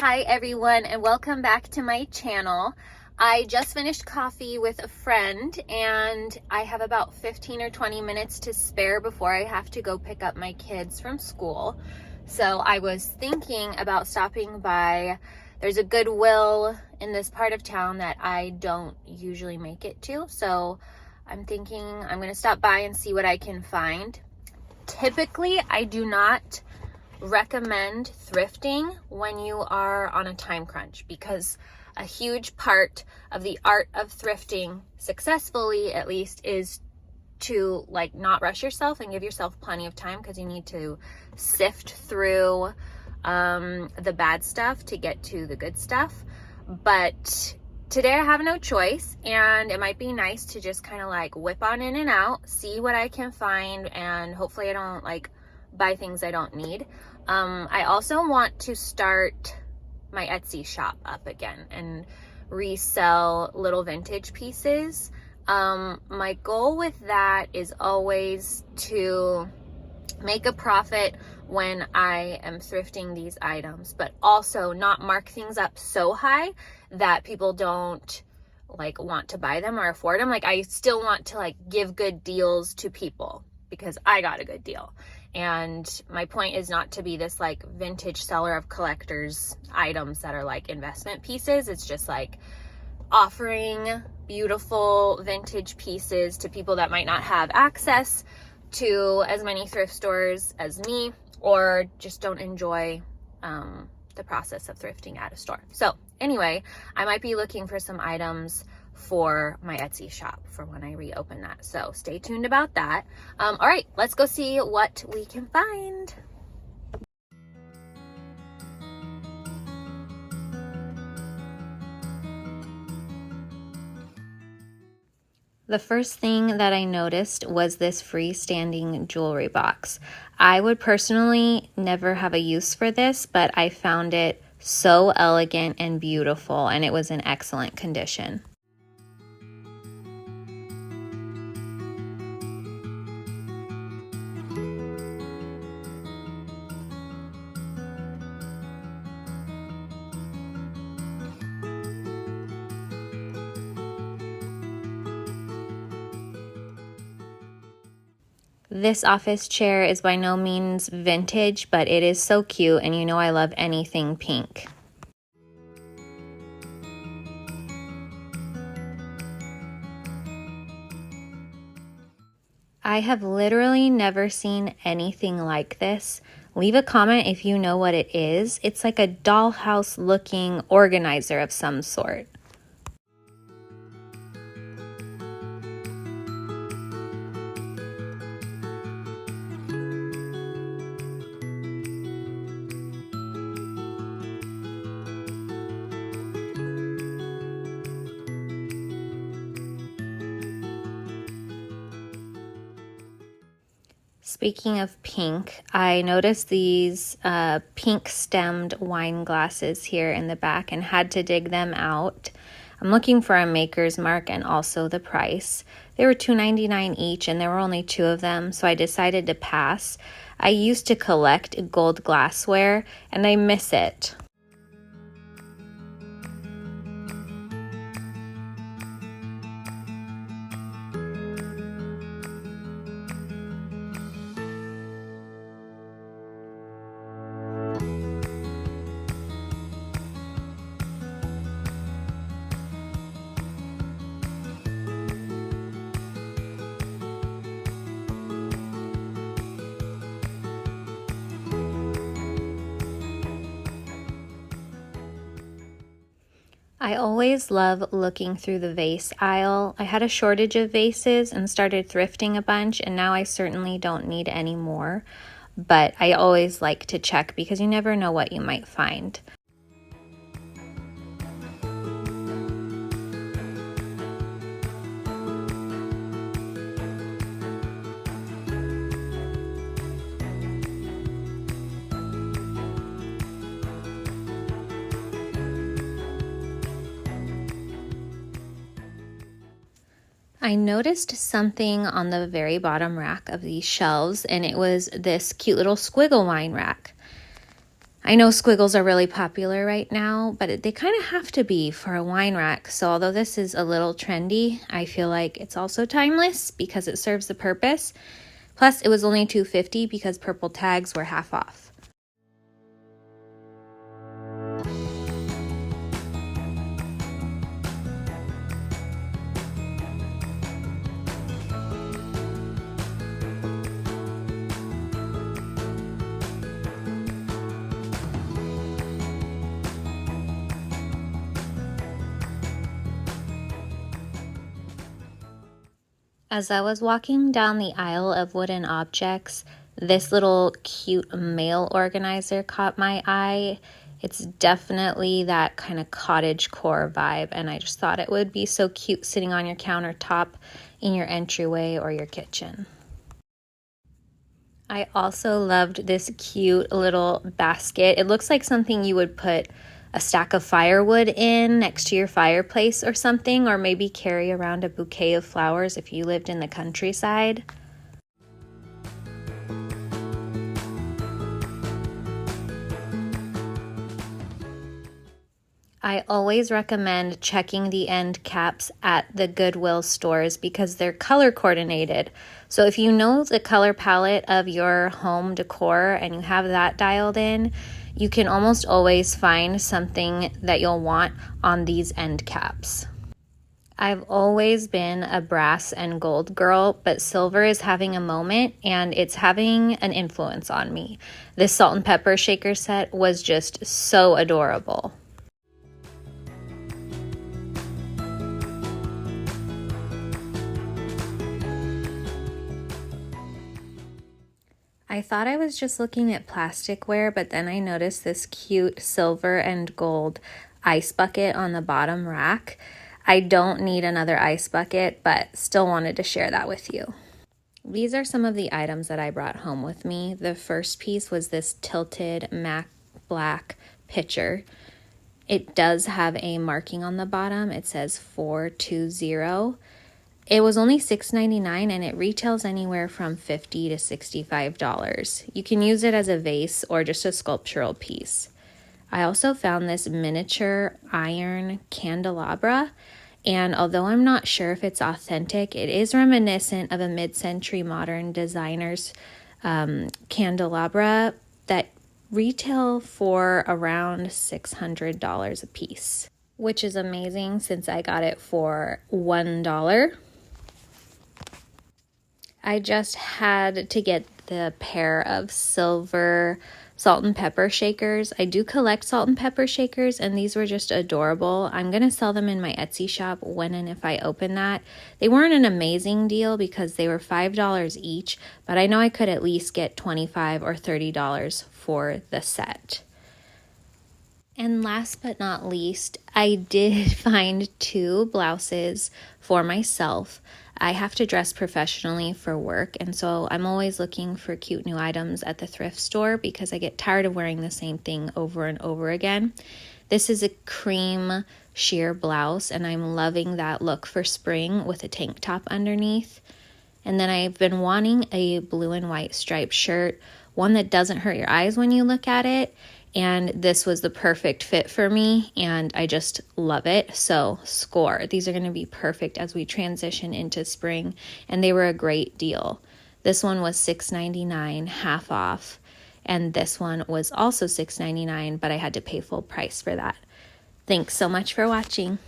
Hi everyone, and welcome back to my channel. I just finished coffee with a friend and I have about 15 or 20 minutes to spare before I have to go pick up my kids from school. So I was thinking about stopping by. There's a Goodwill in this part of town that I don't usually make it to. So I'm thinking I'm going to stop by and see what I can find. Typically, I do not recommend thrifting when you are on a time crunch, because a huge part of the art of thrifting successfully, at least, is to not rush yourself and give yourself plenty of time, because you need to sift through the bad stuff to get to the good stuff. But today I have no choice, and it might be nice to just kind of whip on in and out, see what I can find, and hopefully I don't buy things I don't need. I also want to start my Etsy shop up again and resell little vintage pieces. My goal with that is always to make a profit when I am thrifting these items, but also not mark things up so high that people don't want to buy them or afford them. I still want to give good deals to people because I got a good deal. And my point is not to be this vintage seller of collectors items that are investment pieces. It's just offering beautiful vintage pieces to people that might not have access to as many thrift stores as me, or just don't enjoy the process of thrifting at a store. So anyway, I might be looking for some items for my Etsy shop for when I reopen that. So stay tuned about that. All right, let's go see what we can find. The first thing that I noticed was this freestanding jewelry box. I would personally never have a use for this, but I found it so elegant and beautiful, and it was in excellent condition. This office chair is by no means vintage, but it is so cute, and you know I love anything pink. I have literally never seen anything like this. Leave a comment if you know what it is. It's like a dollhouse looking organizer of some sort. Speaking of pink, I noticed these pink stemmed wine glasses here in the back and had to dig them out. I'm looking for a maker's mark and also the price. They were $2.99 each and there were only 2 of them, so I decided to pass. I used to collect gold glassware and I miss it. I always love looking through the vase aisle. I had a shortage of vases and started thrifting a bunch, and now I certainly don't need any more. But I always like to check because you never know what you might find. I noticed something on the very bottom rack of these shelves, and it was this cute little squiggle wine rack. I know squiggles are really popular right now, but they kind of have to be for a wine rack. So although this is a little trendy, I feel like it's also timeless because it serves the purpose. Plus, it was only $2.50 because purple tags were half off. As I was walking down the aisle of wooden objects, this little cute mail organizer caught my eye. It's definitely that kind of cottagecore vibe, and I just thought it would be so cute sitting on your countertop in your entryway or your kitchen. I also loved this cute little basket. It looks like something you would put a stack of firewood in next to your fireplace or something, or maybe carry around a bouquet of flowers if you lived in the countryside. I always recommend checking the end caps at the Goodwill stores because they're color coordinated. So if you know the color palette of your home decor and you have that dialed in, you can almost always find something that you'll want on these end caps. I've always been a brass and gold girl, but silver is having a moment and it's having an influence on me. This salt and pepper shaker set was just so adorable. I thought I was just looking at plasticware, but then I noticed this cute silver and gold ice bucket on the bottom rack. I don't need another ice bucket, but still wanted to share that with you. These are some of the items that I brought home with me. The first piece was this tilted matte black pitcher. It does have a marking on the bottom. It says 420. It was only $6.99 and it retails anywhere from $50 to $65. You can use it as a vase or just a sculptural piece. I also found this miniature iron candelabra, and although I'm not sure if it's authentic, it is reminiscent of a mid-century modern designer's candelabra that retail for around $600 a piece, which is amazing since I got it for $1. I just had to get the pair of silver salt and pepper shakers. I do collect salt and pepper shakers, and these were just adorable. I'm going to sell them in my Etsy shop when and if I open that. They weren't an amazing deal because they were $5 each, but I know I could at least get $25 or $30 for the set. And last but not least, I did find 2 blouses for myself. I have to dress professionally for work, and so I'm always looking for cute new items at the thrift store because I get tired of wearing the same thing over and over again. This is a cream sheer blouse, and I'm loving that look for spring with a tank top underneath. And then I've been wanting a blue and white striped shirt, one that doesn't hurt your eyes when you look at it. And this was the perfect fit for me, and I just love it. So score. These are going to be perfect as we transition into spring, and they were a great deal. This one was $6.99, half off, and this one was also $6.99, but I had to pay full price for that. Thanks so much for watching.